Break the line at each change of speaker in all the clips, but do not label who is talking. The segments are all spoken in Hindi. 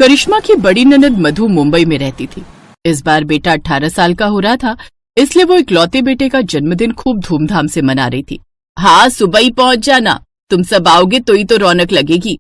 करिश्मा की बड़ी ननद मधु मुंबई में रहती थी। इस बार बेटा 18 साल का हो रहा था, इसलिए वो इकलौते बेटे का जन्मदिन खूब धूमधाम से मना रही थी। हाँ, सुबह ही पहुंच जाना, तुम सब आओगे तो ही तो रौनक लगेगी।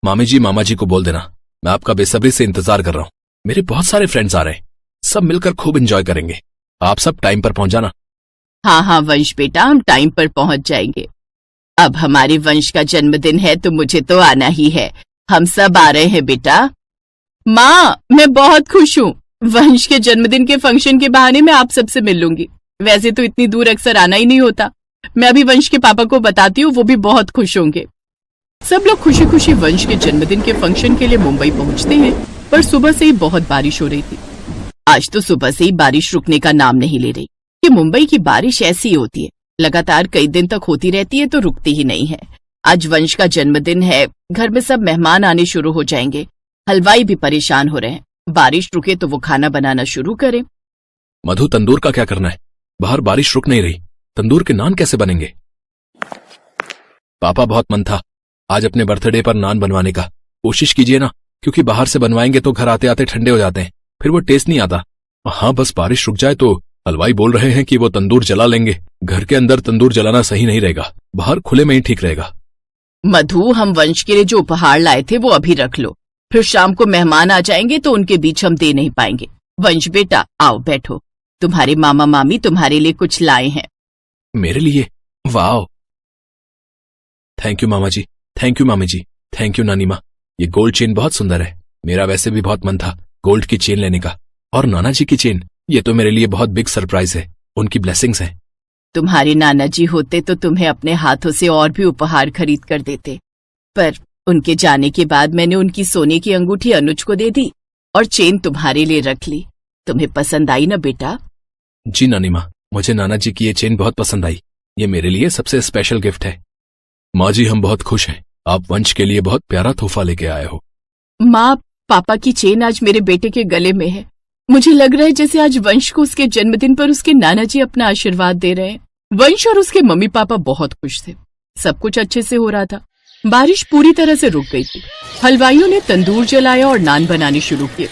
मामी जी मामा जी को बोल देना मैं आपका बेसब्री से इंतजार कर रहा हूँ। मेरे बहुत सारे फ्रेंड्स आ रहे हैं, सब मिलकर खूब एंजॉय करेंगे। आप सब टाइम पर पहुंच जाना।
हाँ हाँ वंश बेटा, हम टाइम पर पहुंच जाएंगे। अब हमारे वंश का जन्मदिन है तो मुझे तो आना ही है। हम सब आ रहे हैं बेटा। माँ, मैं बहुत खुश हूँ। वंश के जन्मदिन के फंक्शन के बहाने मैं आप सबसे मिल लूंगी। वैसे तो इतनी दूर अक्सर आना ही नहीं होता। मैं अभी वंश के पापा को बताती हूँ, वो भी बहुत खुश होंगे। सब लोग खुशी खुशी वंश के जन्मदिन के फंक्शन के लिए मुंबई पहुंचते हैं, पर सुबह से ही बहुत बारिश हो रही थी। आज तो सुबह से ही बारिश रुकने का नाम नहीं ले रही। कि मुंबई की बारिश ऐसी ही होती है, लगातार कई दिन तक होती रहती है तो रुकती ही नहीं है। आज वंश का जन्मदिन है, घर में सब मेहमान आने शुरू हो जाएंगे। हलवाई भी परेशान हो रहे हैं, बारिश रुके तो वो खाना बनाना शुरू करे।
मधु, तंदूर का क्या करना है? बाहर बारिश रुक नहीं रही, तंदूर के नान कैसे बनेंगे? पापा, बहुत मन था आज अपने बर्थडे पर नान बनवाने का। कोशिश कीजिए ना, क्योंकि बाहर से बनवाएंगे तो घर आते आते ठंडे हो जाते हैं, फिर वो टेस्ट नहीं आता। हाँ, बस बारिश रुक जाए तो। हलवाई बोल रहे हैं कि वो तंदूर जला लेंगे। घर के अंदर तंदूर जलाना सही नहीं रहेगा, बाहर खुले में ही ठीक रहेगा।
मधु, हम वंश के लिए जो उपहार लाए थे वो अभी रख लो, फिर शाम को मेहमान आ जाएंगे तो उनके बीच हम दे नहीं पाएंगे। वंश बेटा, आओ बैठो, तुम्हारे मामा मामी तुम्हारे लिए कुछ लाए हैं।
मेरे लिए? वाह, थैंक यू मामा जी, थैंक यू मामी जी, थैंक यू नानी माँ। ये गोल्ड चेन बहुत सुंदर है, मेरा वैसे भी बहुत मन था गोल्ड की चेन लेने का। और नाना जी की चेन, ये तो मेरे लिए बहुत बिग सरप्राइज है, उनकी ब्लेसिंग्स हैं।
तुम्हारे नाना जी होते तो तुम्हें अपने हाथों से और भी उपहार खरीद कर देते, पर उनके जाने के बाद मैंने उनकी सोने की अंगूठी अनुज को दे दी और चेन तुम्हारे लिए रख ली। तुम्हें पसंद आई ना बेटा?
जी नानी माँ, मुझे नाना जी की ये चेन बहुत पसंद आई, ये मेरे लिए सबसे स्पेशल गिफ्ट है। माँ जी, हम बहुत खुश हैं, आप वंश के लिए बहुत प्यारा तोहफा लेके आए हो।
माँ, पापा की चेन आज मेरे बेटे के गले में है। मुझे लग रहा है जैसे आज वंश को उसके जन्मदिन पर उसके नाना जी अपना आशीर्वाद दे रहे हैं। वंश और उसके मम्मी पापा बहुत खुश थे, सब कुछ अच्छे से हो रहा था। बारिश पूरी तरह से रुक गई थी। हलवाइयों ने तंदूर जलाया और नान बनाने शुरू किए।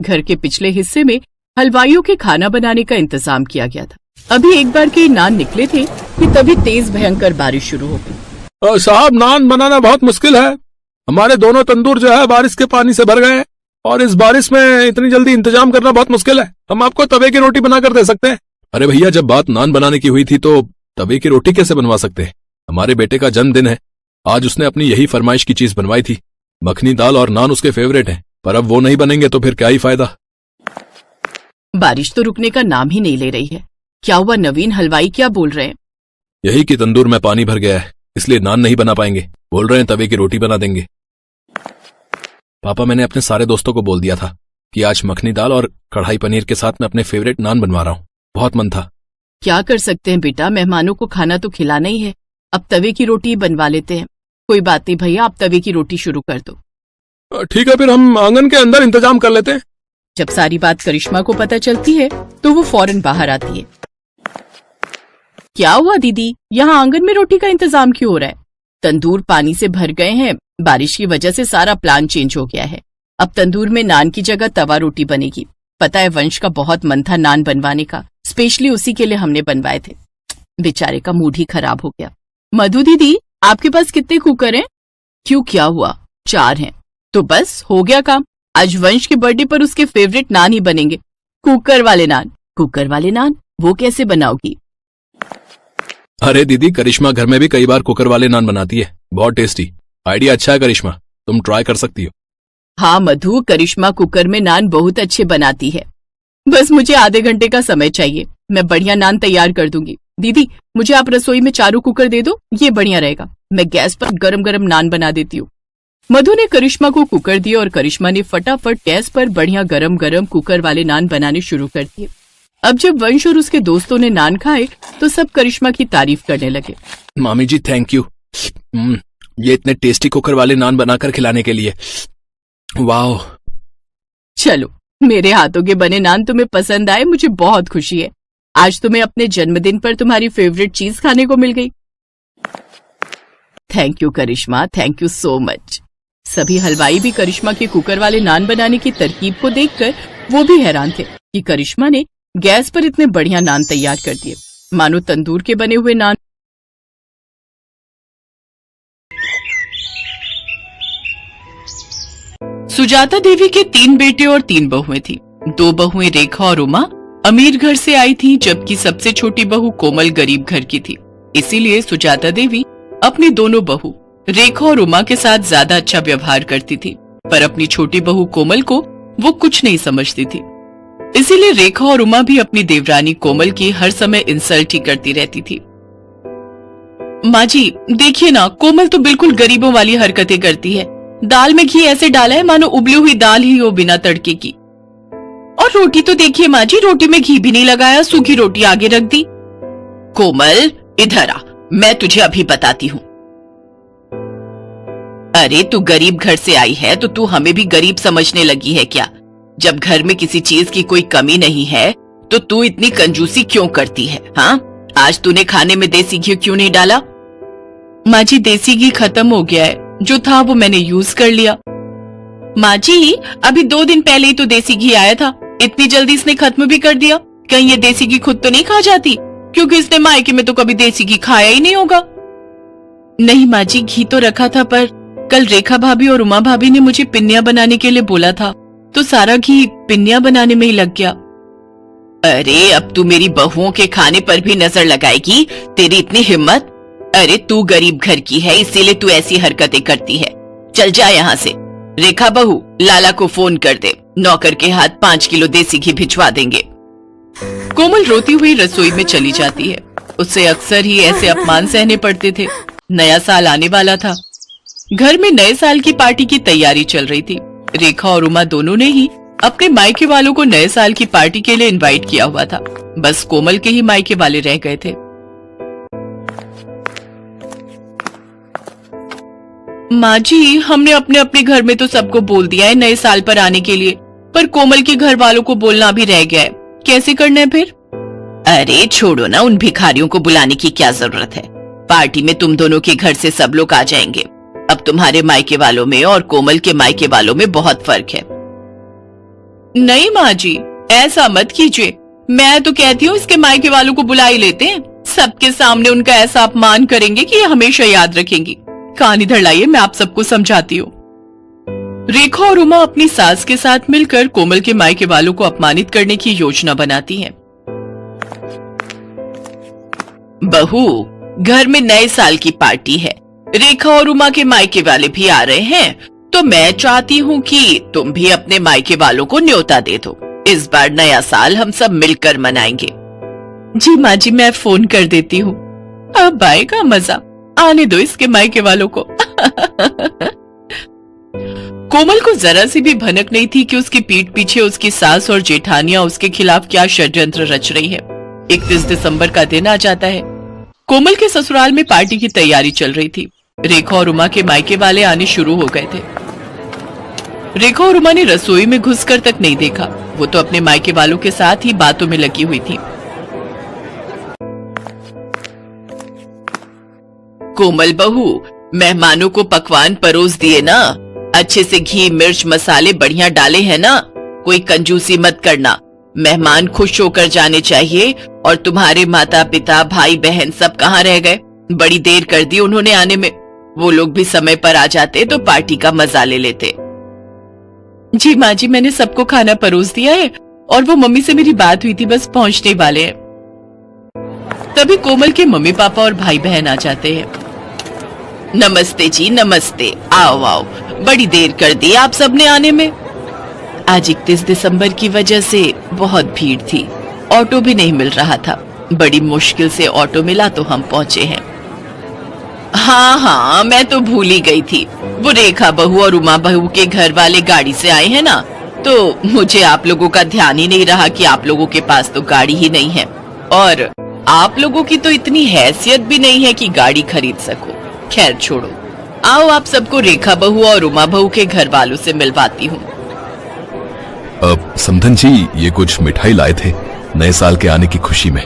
घर के पिछले हिस्से में हलवाइयों के खाना बनाने का इंतजाम किया गया था। अभी एक बार के नान निकले थे कि तभी तेज भयंकर बारिश शुरू हो गई।
साहब, नान बनाना बहुत मुश्किल है, हमारे दोनों तंदूर जो है बारिश के पानी से भर गए हैं और इस बारिश में इतनी जल्दी इंतजाम करना बहुत मुश्किल है। हम आपको तवे की रोटी बना कर दे सकते हैं। अरे भैया, जब बात नान बनाने की हुई थी तो तवे की रोटी कैसे बनवा सकते हैं? हमारे बेटे का जन्मदिन है, आज उसने अपनी यही फरमाइश की चीज बनवाई थी। मखनी दाल और नान उसके फेवरेट हैं, पर अब वो नहीं बनेंगे तो फिर क्या ही फायदा।
बारिश तो रुकने का नाम ही नहीं ले रही है। क्या हुआ नवीन, हलवाई क्या बोल रहे हैं?
यही कि तंदूर में पानी भर गया है, इसलिए नान नहीं बना पाएंगे। बोल रहे हैं तवे की रोटी बना देंगे। पापा, मैंने अपने सारे दोस्तों को बोल दिया था कि आज मखनी दाल और कढ़ाई पनीर के साथ मैं अपने फेवरेट नान बनवा रहा हूँ। बहुत मन था।
क्या कर सकते हैं बेटा, मेहमानों को खाना तो खिलाना ही है। अब तवे की रोटी बनवा लेते हैं। कोई बात नहीं भैया, आप तवे की रोटी शुरू कर दो।
ठीक है, फिर हम आंगन के अंदर इंतजाम कर लेते हैं।
जब सारी बात करिश्मा को पता चलती है तो वो फौरन बाहर आती है। क्या हुआ दीदी, यहाँ आंगन में रोटी का इंतजाम क्यों हो रहा है? तंदूर पानी से भर गए हैं, बारिश की वजह से सारा प्लान चेंज हो गया है। अब तंदूर में नान की जगह तवा रोटी बनेगी। पता है वंश का बहुत मन था नान बनवाने का, स्पेशली उसी के लिए हमने बनवाए थे। बेचारे का मूड ही खराब हो गया। मधु दीदी, आपके पास कितने कुकर हैं? क्यों, क्या हुआ? 4 हैं। तो बस हो गया काम। आज वंश के बर्थडे पर उसके फेवरेट नान ही बनेंगे, कुकर वाले नान। कुकर वाले नान वो कैसे बनाओगी?
अरे दीदी, करिश्मा घर में भी कई बार कुकर वाले नान बनाती है, बहुत टेस्टी। आइडिया अच्छा है करिश्मा, तुम ट्राई कर सकती हो।
हाँ मधु, करिश्मा कुकर में नान बहुत अच्छे बनाती है। बस मुझे आधे घंटे का समय चाहिए, मैं बढ़िया नान तैयार कर दूंगी। दीदी, मुझे आप रसोई में चारों कुकर दे दो, ये बढ़िया रहेगा। मैं गैस पर गरम गरम नान बना देती हूँ। मधु ने करिश्मा को कुकर दिया और करिश्मा ने फटाफट गैस पर बढ़िया गरम गरम कुकर वाले नान बनाने शुरू कर दिए। अब जब वंश और उसके दोस्तों ने नान खाए तो सब करिश्मा की तारीफ करने लगे।
मामी जी, थैंक यू, ये इतने टेस्टी कुकर वाले नान बनाकर खिलाने के लिए। वाह।
चलो, मेरे हाथों के बने नान तुम्हें पसंद आए, मुझे बहुत खुशी है। आज तुम्हें अपने जन्मदिन पर तुम्हारी फेवरेट चीज खाने को मिल गई। Thank you Karishma, thank you so much. सभी हलवाई भी करिश्मा के कुकर वाले नान बनाने की तरकीब को देखकर वो भी हैरान थे कि करिश्मा ने गैस पर इतने बढ़िया नान तैयार कर दिए, मानो तंदूर के बने हुए नान। सुजाता देवी के 3 बेटे और 3 बहुएं थी। 2 बहुएं रेखा और उमा अमीर घर से आई थीं, जबकि सबसे छोटी बहू कोमल गरीब घर की थी। इसीलिए सुजाता देवी अपनी दोनों बहू रेखा और उमा के साथ ज्यादा अच्छा व्यवहार करती थी, पर अपनी छोटी बहू कोमल को वो कुछ नहीं समझती थी। इसीलिए रेखा और उमा भी अपनी देवरानी कोमल की हर समय इंसल्ट ही करती रहती थी। माँ जी देखिए ना, कोमल तो बिल्कुल गरीबों वाली हरकतें करती है। दाल में घी ऐसे डाला है मानो उबली हुई दाल ही हो बिना तड़के की। और रोटी तो देखिए माँ जी, रोटी में घी भी नहीं लगाया, सूखी रोटी आगे रख दी। कोमल इधर आ, मैं तुझे अभी बताती हूँ। अरे तू गरीब घर से आई है तो तू हमें भी गरीब समझने लगी है क्या? जब घर में किसी चीज की कोई कमी नहीं है तो तू इतनी कंजूसी क्यों करती है? हाँ, आज तूने खाने में देसी घी क्यों नहीं डाला? माँ जी देसी घी खत्म हो गया है, जो था वो मैंने यूज कर लिया। माँ जी अभी 2 दिन पहले ही तो देसी घी आया था, इतनी जल्दी इसने खत्म भी कर दिया। कहीं ये देसी घी खुद तो नहीं खा जाती, क्योंकि इसने मायके में तो कभी देसी घी खाया ही नहीं होगा। नहीं माँ जी, घी तो रखा था, पर कल रेखा भाभी और उमा भाभी ने मुझे पिन्नियां बनाने के लिए बोला था, तो सारा घी पिन्नियां बनाने में ही लग गया। अरे अब तू मेरी बहुओं के खाने पर भी नजर लगाएगी? तेरी इतनी हिम्मत? अरे तू गरीब घर की है, इसीलिए तू ऐसी हरकतें करती है। चल जा यहाँ से। रेखा बहू, लाला को फोन कर दे, नौकर के हाथ 5 किलो देसी घी भिजवा देंगे। कोमल रोती हुई रसोई में चली जाती है। उससे अक्सर ही ऐसे अपमान सहने पड़ते थे। नया साल आने वाला था। घर में नए साल की पार्टी की तैयारी चल रही थी। रेखा और उमा दोनों ने ही अपने मायके वालों को नए साल की पार्टी के लिए इनवाइट किया हुआ था। बस कोमल के ही मायके वाले रह गए थे। माँ जी हमने अपने अपने घर में तो सबको बोल दिया है नए साल पर आने के लिए, पर कोमल के घर वालों को बोलना भी रह गया है। कैसे करना है फिर? अरे छोड़ो ना, उन भिखारियों को बुलाने की क्या जरूरत है? पार्टी में तुम दोनों के घर से सब लोग आ जाएंगे। अब तुम्हारे मायके वालों में और कोमल के मायके वालों में बहुत फर्क है। नहीं माँ जी ऐसा मत कीजिए, मैं तो कहती हूँ इसके मायके वालों को बुला ही लेते हैं। सबके सामने उनका ऐसा अपमान करेंगे कि ये हमेशा याद रखेंगी। कान इधर लाइए, मैं आप सबको समझाती हूँ। रेखा और उमा अपनी सास के साथ मिलकर कोमल के मायके वालों को अपमानित करने की योजना बनाती हैं। बहू, घर में नए साल की पार्टी है, रेखा और उमा के मायके वाले भी आ रहे हैं, तो मैं चाहती हूँ कि तुम भी अपने मायके वालों को न्योता दे दो। इस बार नया साल हम सब मिलकर मनाएंगे। जी माँ जी, मैं फोन कर देती हूँ। अब आएगा मजा, आने दो इसके मायके वालों को। कोमल को जरा सी भी भनक नहीं थी कि उसकी पीठ पीछे उसकी सास और जेठानियां उसके खिलाफ क्या षड्यंत्र रच रही है। 31 दिसंबर का दिन आ जाता है। कोमल के ससुराल में पार्टी की तैयारी चल रही थी। रेखा और उमा के मायके वाले आने शुरू हो गए थे। रेखा और उमा ने रसोई में घुसकर तक नहीं देखा, वो तो अपने मायके वालों के साथ ही बातों में लगी हुई थी। कोमल बहू, मेहमानों को पकवान परोस दिए ना? अच्छे से घी मिर्च मसाले बढ़िया डाले हैं ना? कोई कंजूसी मत करना। मेहमान खुश होकर जाने चाहिए। और तुम्हारे माता पिता भाई बहन सब कहाँ रह गए? बड़ी देर कर दी उन्होंने आने में। वो लोग भी समय पर आ जाते तो पार्टी का मजा ले लेते। जी माँ जी, मैंने सबको खाना परोस दिया है और वो मम्मी से मेरी बात हुई थी, बस पहुंचने वाले हैं। तभी कोमल के मम्मी पापा और भाई बहन आ जाते हैं। नमस्ते जी, नमस्ते। आओ आओ, बड़ी देर कर दी आप सबने आने में। आज 31 दिसंबर की वजह से बहुत भीड़ थी, ऑटो भी नहीं मिल रहा था। बड़ी मुश्किल से ऑटो मिला तो हम पहुंचे हैं। हाँ हाँ, मैं तो भूल ही गई थी। वो रेखा बहू और उमा बहू के घर वाले गाड़ी से आए हैं ना, तो मुझे आप लोगों का ध्यान ही नहीं रहा कि आप लोगों के पास तो गाड़ी ही नहीं है, और आप लोगों की तो इतनी हैसियत भी नहीं है कि गाड़ी खरीद सको। खैर छोड़ो, आओ आप सबको रेखा बहू और उमा बहू के घर वालों से मिलवाती हूँ।
अब समधन जी, ये कुछ मिठाई लाए थे नए साल के आने की खुशी में।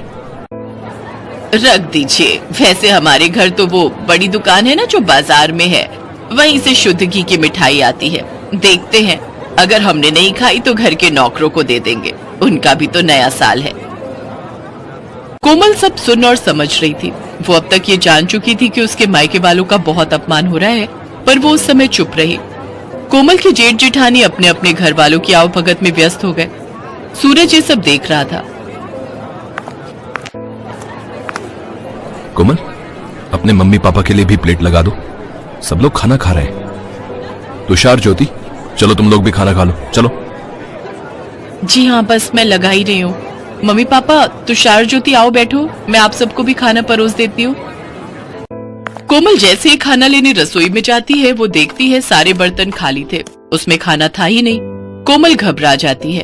रख दीजिए। वैसे हमारे घर तो वो बड़ी दुकान है ना जो बाजार में है, वहीं से शुद्ध घी की मिठाई आती है। देखते हैं, अगर हमने नहीं खाई तो घर के नौकरों को दे देंगे, उनका भी तो नया साल है। कोमल सब सुन और समझ रही थी। वो अब तक ये जान चुकी थी कि उसके मायके वालों का बहुत अपमान हो रहा है, पर वो उस समय चुप रही। कोमल के जेठ जेठानी अपने अपने घर वालों की आवभगत में व्यस्त हो गए। सूरज ये सब देख रहा था।
कोमल, अपने मम्मी पापा के लिए भी प्लेट लगा दो, सब लोग खाना खा रहे हैं। तुषार, ज्योति, चलो तुम लोग भी खाना खा लो, चलो।
जी हाँ, बस मैं लगा ही रही हूँ। मम्मी पापा, तुषार, ज्योति, आओ बैठो, मैं आप सबको भी खाना परोस देती हूँ। कोमल जैसे ही खाना लेने रसोई में जाती है, वो देखती है सारे बर्तन खाली थे, उसमें खाना था ही नहीं। कोमल घबरा जाती है।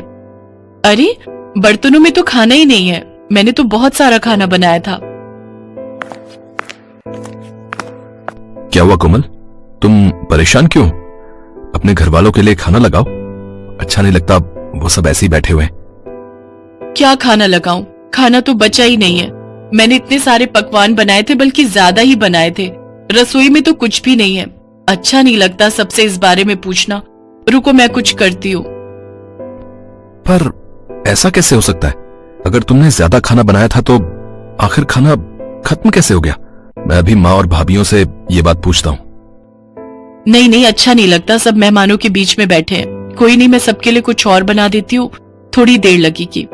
अरे, बर्तनों में तो खाना ही नहीं है, मैंने तो बहुत सारा खाना बनाया था।
क्या हुआ कोमल, तुम परेशान क्यों? अपने घर वालों के लिए खाना लगाओ, अच्छा नहीं लगता वो सब ऐसे ही बैठे हुए हैं।
क्या खाना लगाऊं? खाना तो बचा ही नहीं है। मैंने इतने सारे पकवान बनाए थे, बल्कि ज्यादा ही बनाए थे। रसोई में तो कुछ भी नहीं है। अच्छा नहीं लगता सबसे इस बारे में पूछना। रुको, मैं कुछ करती हूँ।
पर ऐसा कैसे हो सकता है? अगर तुमने ज्यादा खाना बनाया था तो आखिर खाना खत्म कैसे हो गया? मैं अभी माँ और भाभीियों से ये बात पूछता हूँ।
नहीं नहीं, अच्छा नहीं लगता, सब मेहमानों के बीच में बैठे हैं। कोई नहीं, मैं सबके लिए कुछ और बना देती हूँ, थोड़ी देर लगेगी।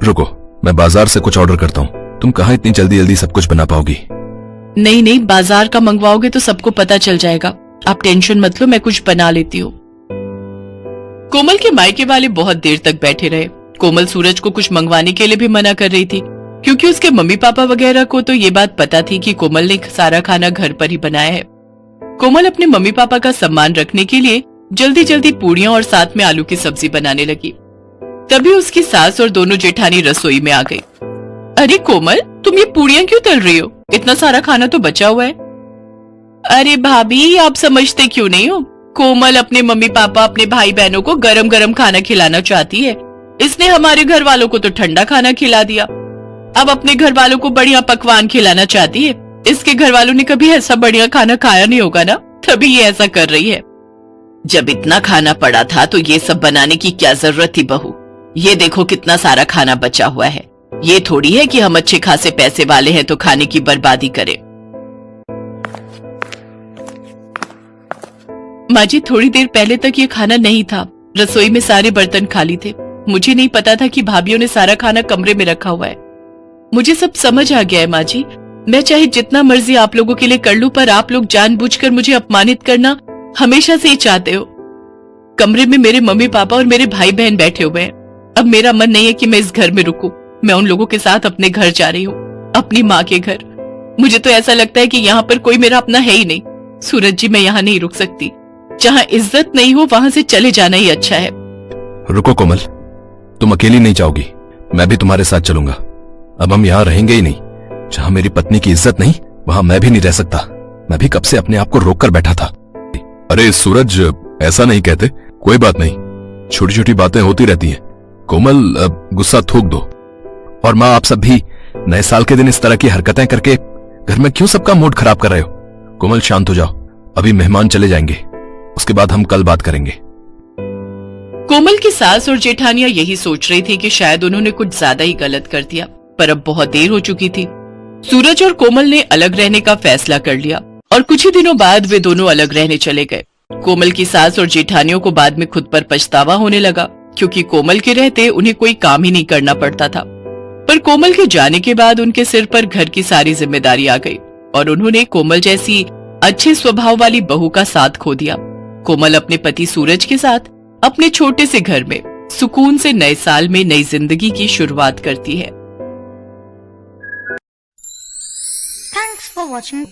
रुको, मैं बाजार से कुछ ऑर्डर करता हूँ। तुम कहाँ इतनी जल्दी जल्दी सब कुछ बना पाओगी?
नहीं नहीं, बाजार का मंगवाओगे तो सबको पता चल जाएगा। आप टेंशन मत लो, मैं कुछ बना लेती हूँ। कोमल के मायके वाले बहुत देर तक बैठे रहे। कोमल सूरज को कुछ मंगवाने के लिए भी मना कर रही थी, क्योंकि उसके मम्मी पापा वगैरह को तो ये बात पता थी कि कोमल ने सारा खाना घर पर ही बनाया है। कोमल अपने मम्मी पापा का सम्मान रखने के लिए जल्दी जल्दी पूड़ियां और साथ में आलू की सब्जी बनाने लगी। तभी उसकी सास और दोनों जेठानी रसोई में आ गई। अरे कोमल, तुम ये पूड़ियां क्यों तल रही हो? इतना सारा खाना तो बचा हुआ है। अरे भाभी, आप समझते क्यों नहीं हो? कोमल अपने मम्मी पापा, अपने भाई बहनों को गरम गरम खाना खिलाना चाहती है। इसने हमारे घर वालों को तो ठंडा खाना खिला दिया, अब अपने घर वालों को बढ़िया पकवान खिलाना चाहती है। इसके घर वालों ने कभी ऐसा बढ़िया खाना खाया नहीं होगा ना, तभी ये ऐसा कर रही है। जब इतना खाना पड़ा था तो ये सब बनाने की क्या जरूरत थी बहू? ये देखो कितना सारा खाना बचा हुआ है। ये थोड़ी है कि हम अच्छे खासे पैसे वाले हैं तो खाने की बर्बादी करें। माँ जी, थोड़ी देर पहले तक ये खाना नहीं था। रसोई में सारे बर्तन खाली थे। मुझे नहीं पता था कि भाभीियों ने सारा खाना कमरे में रखा हुआ है। मुझे सब समझ आ गया है माँ जी। मैं चाहे जितना मर्जी आप लोगों के लिए कर लूं, पर आप लोग जानबूझकर मुझे अपमानित करना हमेशा से ही चाहते हो। कमरे में मेरे मम्मी पापा और मेरे भाई बहन बैठे हुए हैं। अब मेरा मन नहीं है कि मैं इस घर में रुकूं। मैं उन लोगों के साथ अपने घर जा रही हूँ, अपनी माँ के घर। मुझे तो ऐसा लगता है कि यहाँ पर कोई मेरा अपना है ही नहीं। सूरज जी, मैं यहाँ नहीं रुक सकती। जहाँ इज्जत नहीं हो वहां से चले जाना ही अच्छा है।
रुको कोमल, तुम अकेली नहीं जाओगी, मैं भी तुम्हारे साथ चलूंगा। अब हम यहाँ रहेंगे ही नहीं। जहाँ मेरी पत्नी की इज्जत नहीं, वहां मैं भी नहीं रह सकता। मैं भी कब से अपने आप को रोक कर बैठा था। अरे सूरज, ऐसा नहीं कहते। कोई बात नहीं, छोटी छोटी बातें होती रहती हैं। कोमल, गुस्सा थूक दो। और माँ, आप सब भी नए साल के दिन इस तरह की हरकतें करके घर में क्यों सबका मूड खराब कर रहे हो? कोमल, शांत हो जाओ, अभी मेहमान चले जाएंगे, उसके बाद हम कल बात करेंगे।
कोमल की सास और जेठानियां यही सोच रही थी कि शायद उन्होंने कुछ ज्यादा ही गलत कर दिया, पर अब बहुत देर हो चुकी थी। सूरज और कोमल ने अलग रहने का फैसला कर लिया और कुछ ही दिनों बाद वे दोनों अलग रहने चले गए। कोमल की सास और जेठानियों को बाद में खुद पर पछतावा होने लगा, क्योंकि कोमल के रहते उन्हें कोई काम ही नहीं करना पड़ता था। पर कोमल के जाने के बाद उनके सिर पर घर की सारी जिम्मेदारी आ गई और उन्होंने कोमल जैसी अच्छे स्वभाव वाली बहू का साथ खो दिया। कोमल अपने पति सूरज के साथ अपने छोटे से घर में सुकून से नए साल में नई जिंदगी की शुरुआत करती है।
Thanks for watching.